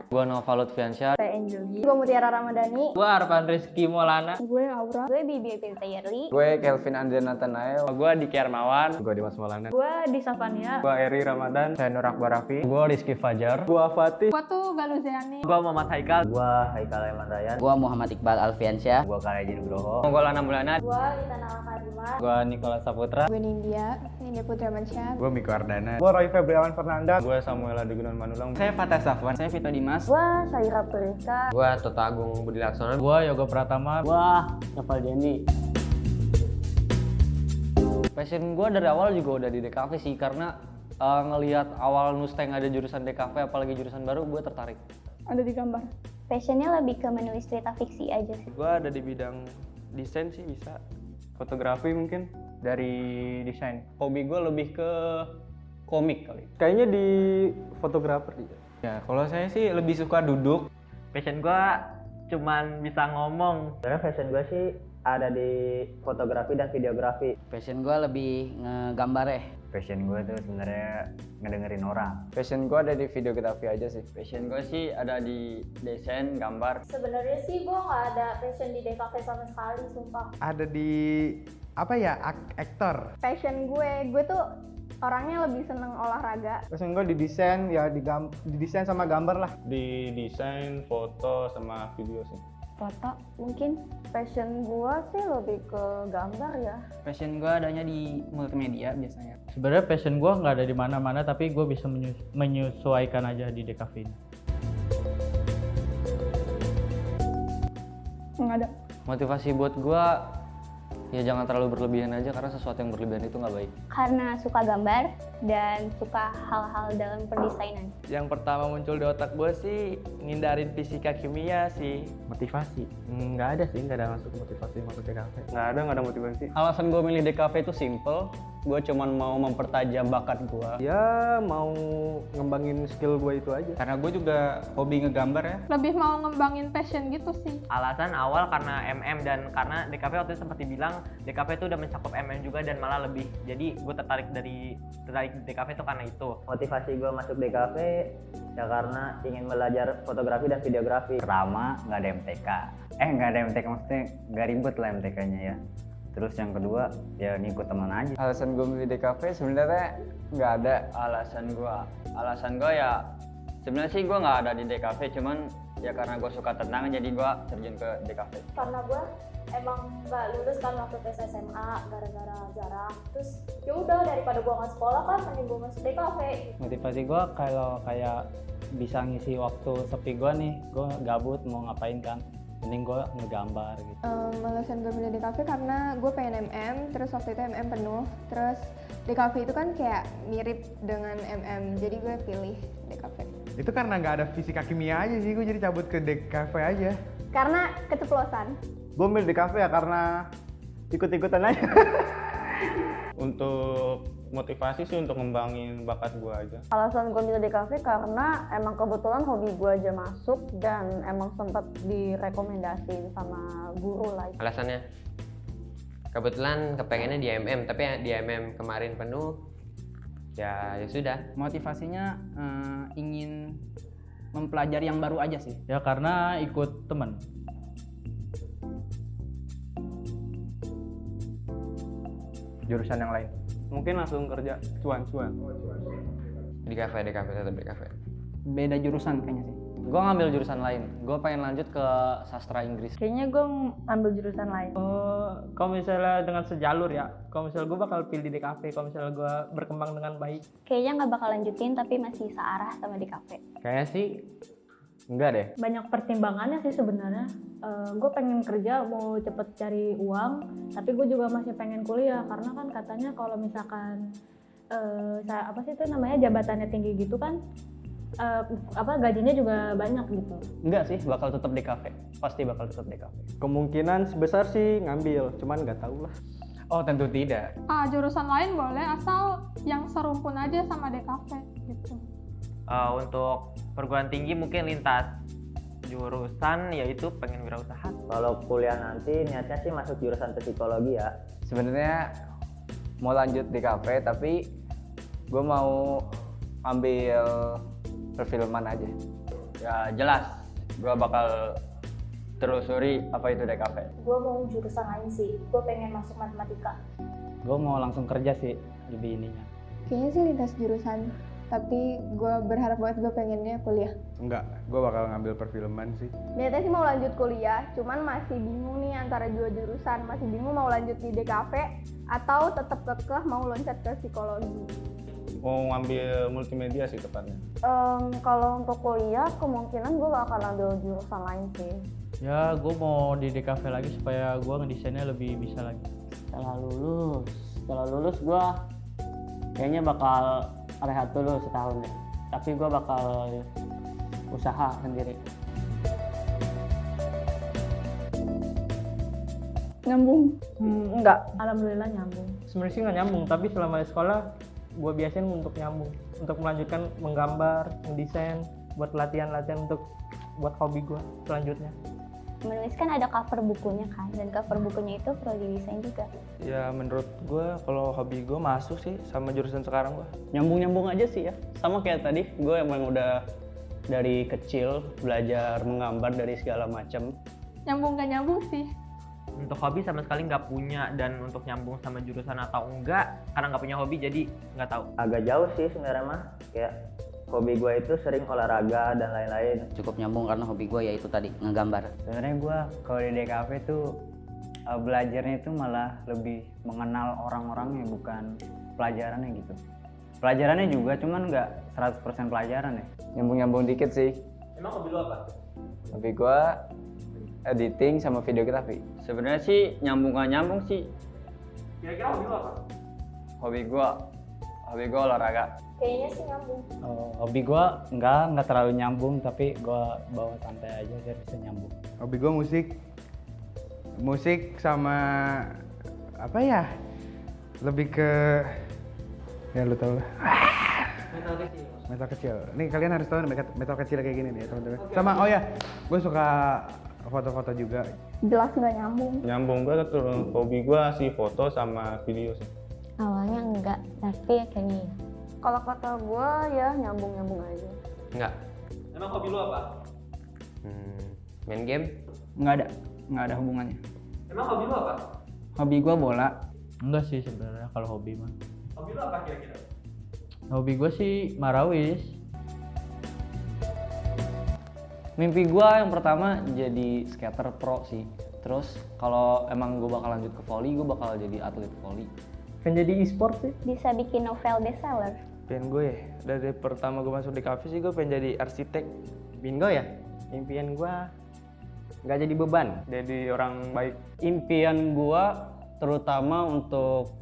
Gua Nova Lutfiansyah. Saya Anjeli. Gue Mutiara Ramadhani. Gua Arfan Rizky Maulana. Gue Aura. Gue Bibi Tirtayarli. Gue Kelvin Andrea Nathanael. Gua Diki Armawan. Gue Dimas Maulana. Gue Disafania. Gue Eri Ramadan. Saya Nur Akbar Raffi. Gua Rizky Fajar. Gue Fatih. Gue tuh Galuziani. Gua Muhammad Haikal. Gua Haikal Eman Ryan. Gua Muhammad Iqbal Alfiansyah. Gua Karajin Nugroho. Gua Lana Mulana. Gue Litana Al-Karima. Gua Nicholas Saputra. Gue Nindya Putri Amansyah. Gue Miko Ardana. Gue Roy Febriawan Fernanda. Gua Samuel Adegunan Manulang. Saya Fatah Safwan. Saya Vito Dimas. Gue Syaira Purika. Gua Tota Agung Budi Laksono. Gue Yoga Pratama. Wah, Noval Dendi. Passion gua dari awal juga udah di DKV sih, karena ngelihat awal Nusteng ada jurusan DKV, apalagi jurusan baru, gue tertarik. Ada di gambar. Passionnya lebih ke menulis cerita fiksi aja sih. Gue ada di bidang desain sih, bisa. Fotografi mungkin. Dari desain. Hobi gue lebih ke komik kali. Kayaknya di fotografer dia. Ya, kalau saya sih lebih suka duduk. Passion gue cuman bisa ngomong. Sebenarnya fashion gua sih ada di fotografi dan videografi. Passion gua lebih ngegambar ya. Passion gua tuh sebenarnya ngedengerin orang. Passion gue ada di videografi aja sih. Passion gue sih ada di desain, gambar. Sebenarnya sih gue nggak ada passion di DKV sama sekali, sumpah. Ada di apa ya, aktor. Passion gue tuh orangnya lebih seneng olahraga. Passion gue di desain, ya di desain sama gambar lah. Di desain, foto, sama video sih. Foto mungkin. Passion gue sih lebih ke gambar ya. Passion gua adanya di multimedia biasanya. Sebenarnya passion gue nggak ada di mana-mana, tapi gue bisa menyesuaikan aja di DKV ini. Nggak ada. Motivasi buat gue, ya jangan terlalu berlebihan aja, karena sesuatu yang berlebihan itu nggak baik. Karena suka gambar dan suka hal-hal dalam perdesainan. Yang pertama muncul di otak gue sih ngindarin fisika kimia sih. Motivasi? Nggak ada sih, nggak ada masuk motivasi masuk DKV. Nggak ada motivasi. Alasan gue milih DKV itu simple, gue cuman mau mempertajam bakat gue. Ya mau ngembangin skill gue itu aja. Karena gue juga hobi ngegambar ya. Lebih mau ngembangin passion gitu sih. Alasan awal karena MM dan karena DKV waktu itu sempat dibilang DKV itu udah mencakup MM juga dan malah lebih. Jadi gue tertarik di DKV itu karena itu. Motivasi gua masuk DKV ya karena ingin belajar fotografi dan videografi. Pertama, nggak ada MTK. Nggak ada MTK, maksudnya nggak ribet lah MTK-nya ya. Terus yang kedua, ya ngikut teman aja. Alasan gue milih DKV sebenarnya nggak ada. Alasan gue ya sebenarnya sih gue nggak ada di DKV, cuman ya karena gue suka tenang jadi gue terjun ke DKV. Karena gue emang nggak lulus kan waktu tes SMA gara-gara jarak. Terus ya udah, daripada gue nggak sekolah kan mending gue masuk DKV. Motivasi gue kalau kayak bisa ngisi waktu sepi gue nih, gue gabut mau ngapain kan, mending gue ngegambar gitu. Alasan gue milih DKV karena gue pengen MM, terus waktu itu MM penuh. Terus DKV itu kan kayak mirip dengan MM, jadi gue pilih DKV. Itu karena nggak ada fisika kimia aja sih, gue jadi cabut ke DKV aja. Karena keceplosan. Gue milih DKV ya karena ikut-ikutan aja. Untuk motivasi sih untuk ngembangin bakat gue aja. Alasan gue milih DKV karena emang kebetulan hobi gue aja masuk dan emang sempat direkomendasiin sama guru lah. Alasannya kebetulan kepengennya di MM, tapi di MM kemarin penuh. Ya sudah. Motivasinya ingin mempelajari yang baru aja sih. Ya karena ikut temen. Jurusan yang lain. Mungkin langsung kerja cuan-cuan. DKV tetap DKV. Beda jurusan kayaknya sih. Gue ngambil jurusan lain, gue pengen lanjut ke sastra Inggris. Kayaknya gue ambil jurusan lain. Kalau misalnya dengan sejalur ya, kalau misalnya gue bakal pilih di DKV, kalau misalnya gue berkembang dengan baik. Kayaknya nggak bakal lanjutin tapi masih searah sama DKV. Kayaknya sih enggak deh. Banyak pertimbangannya sih sebenarnya. Gue pengen kerja, mau cepet cari uang, tapi gue juga masih pengen kuliah karena kan katanya kalau misalkan apa sih itu namanya jabatannya tinggi gitu kan, gajinya juga banyak gitu. Enggak sih, bakal tetap DKV. Pasti bakal tetap DKV. Kemungkinan sebesar sih ngambil, cuman nggak tahu lah. Oh tentu tidak. Jurusan lain boleh asal yang serumpun aja sama DKV gitu. Untuk perguruan tinggi mungkin lintas jurusan, yaitu pengen wirausaha. Kalau kuliah nanti niatnya sih masuk jurusan psikologi ya. Sebenarnya mau lanjut di kafe tapi gue mau ambil perfilman aja. Ya jelas, gue bakal telusuri apa itu DKV. Gue mau jurusan lain sih, gue pengen masuk matematika. Gue mau langsung kerja sih, lebih ininya. Kayaknya sih lintas jurusan, tapi gue berharap banget gue pengennya kuliah. Enggak, gue bakal ngambil perfilman sih. Niatnya sih mau lanjut kuliah, cuman masih bingung nih antara dua jurusan. Masih bingung mau lanjut di DKV atau tetap kekeh mau loncat ke psikologi. Mau ngambil multimedia sih tepatnya. Kalau untuk kuliah kemungkinan gue bakal ambil jurusan lain sih. Ya, gue mau di DKV lagi supaya gue ngedesainnya lebih bisa lagi. Setelah lulus gue kayaknya bakal rehat dulu setahun deh. Tapi gue bakal usaha sendiri. Nyambung? Enggak, alhamdulillah nyambung. Sebenarnya sih nggak nyambung, tapi selama di sekolah gue biasain untuk nyambung, untuk melanjutkan menggambar, mendesain, buat latihan-latihan untuk buat hobi gue selanjutnya. Menulis kan ada cover bukunya kan, dan cover bukunya itu perlu didesain juga. Ya menurut gue kalau hobi gue masuk sih sama jurusan sekarang gue. Nyambung-nyambung aja sih ya. Sama kayak tadi, gue emang udah dari kecil belajar menggambar dari segala macam. Nyambung gak nyambung sih. Untuk hobi sama sekali nggak punya, dan untuk nyambung sama jurusan atau enggak karena nggak punya hobi jadi nggak tahu. Agak jauh sih sebenarnya mah, kayak hobi gue itu sering olahraga dan lain-lain. Cukup nyambung karena hobi gue yaitu tadi ngegambar. Sebenarnya gue kalau di DKV tuh belajarnya itu malah lebih mengenal orang-orangnya, bukan pelajarannya gitu. Pelajarannya juga, cuman nggak 100% pelajaran ya. Nyambung-nyambung dikit sih. Emang hobi lo apa? Hobi gue editing sama videografi. Sebenarnya sih nyambung gak nyambung sih. Kira-kira hobi lo apa? Hobi gue olahraga. Kayaknya sih nyambung. Hobi gue nggak terlalu nyambung, tapi gue bawa santai aja biar bisa nyambung. Hobi gue musik sama apa ya? Lebih ke ya lu tau lah. Metal kecil. Nih kalian harus tahu metal kecil kayak gini nih teman-teman. Sama oh ya, gue suka foto-foto juga. Jelas nggak nyambung. Nyambung gue turun hobi gue sih foto sama video sih. Awalnya enggak, tapi kayaknya ya. Kalau kata gue ya nyambung-nyambung aja. Enggak. Emang hobi lo apa? Main game? Nggak ada hubungannya. Emang hobi lo apa? Hobi gue bola. Enggak sih sebenarnya kalau hobi mah. Hobi lo apa kira-kira? Hobi gue sih marawis. Mimpi gue yang pertama jadi skater pro sih. Terus kalau emang gue bakal lanjut ke volley, gue bakal jadi atlet volley. Pengen jadi e-sport sih. Bisa bikin novel bestseller. Impian gue ya, dari pertama gue masuk di kafe sih gue pengen jadi arsitek. Impian gue ya? Impian gue nggak jadi beban, jadi orang baik. Impian gue terutama untuk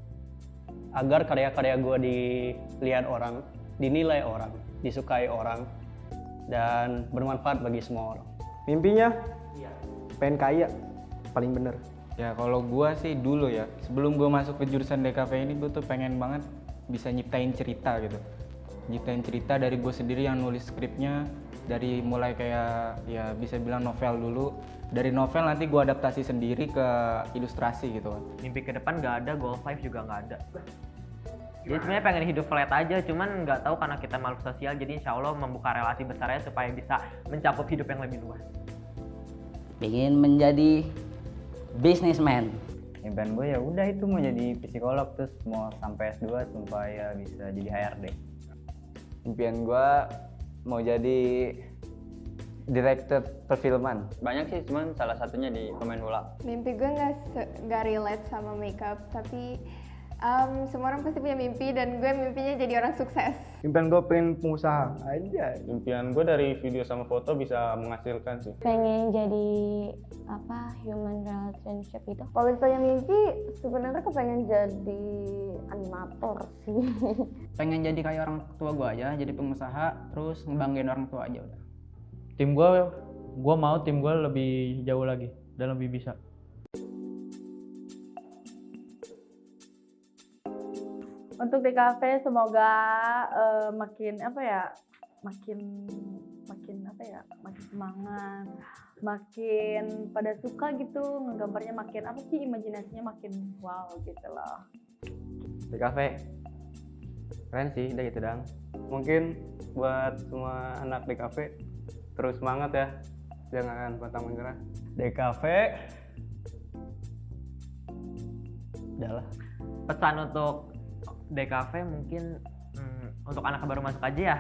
agar karya-karya gue dilihat orang, dinilai orang, disukai orang, dan bermanfaat bagi semua orang. Mimpinya? Pengen kaya, paling bener. Ya kalau gue sih dulu ya, sebelum gue masuk ke jurusan DKV ini gue tuh pengen banget bisa nyiptain cerita gitu. Nyiptain cerita dari gue sendiri yang nulis skripnya, dari mulai kayak ya bisa bilang novel dulu. Dari novel nanti gue adaptasi sendiri ke ilustrasi gitu kan. Mimpi ke depan nggak ada, goal 5 juga nggak ada. Jadi sebenarnya pengen hidup flat aja, cuman nggak tahu karena kita makhluk sosial, jadi insya Allah membuka relasi besarnya supaya bisa mencakup hidup yang lebih luas. Ingin menjadi businessman. Impian gue ya udah itu mau jadi psikolog, terus mau sampai S2 supaya bisa jadi HRD. Impian gue mau jadi direktur perfilman. Banyak sih, cuman salah satunya di pemain bola. Mimpi gue nggak relate sama makeup, tapi semua orang pasti punya mimpi dan gue mimpinya jadi orang sukses. Impian gue pengen pengusaha aja. Impian gue dari video sama foto bisa menghasilkan sih. Pengen jadi human relationship itu. Kalau ditanya mimpi, sebenarnya kepengen jadi animator sih. Pengen jadi kayak orang tua gue aja, jadi pengusaha, terus ngebanggain orang tua aja udah. Tim gue mau tim gue lebih jauh lagi dan lebih bisa. Untuk DKV semoga makin semangat, makin pada suka gitu, ngegambarnya makin imajinasinya makin wow gitu loh. DKV keren sih, udah gitu dong. Mungkin buat semua anak DKV terus semangat ya, jangan pantang menyerah. DKV udahlah. Pesan untuk DKV mungkin untuk anak baru masuk aja ya,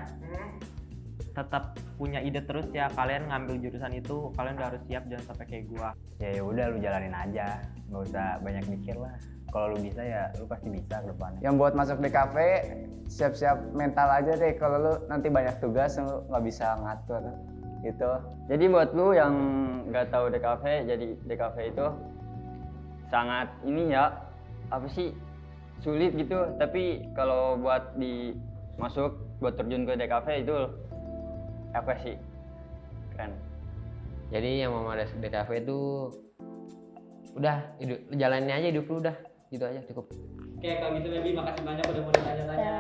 tetap punya ide terus ya. Kalian ngambil jurusan itu kalian udah harus siap, jangan sampai kayak gua. Ya udah lu jalanin aja, nggak usah banyak mikir lah. Kalau lu bisa ya lu pasti bisa ke depannya. Yang buat masuk DKV, siap-siap mental aja deh. Kalau lu nanti banyak tugas, lu nggak bisa ngatur gitu. Jadi buat lu yang nggak tahu DKV, jadi DKV itu sangat ini ya, apa sih, sulit gitu. Tapi kalau buat buat terjun ke DKV itu apa sih, keren. Jadi yang mau masuk DKV itu udah jalanin aja hidup lu, udah gitu aja cukup. Oke, kalau gitu Baby makasih banyak udah mau ditanya-tanya.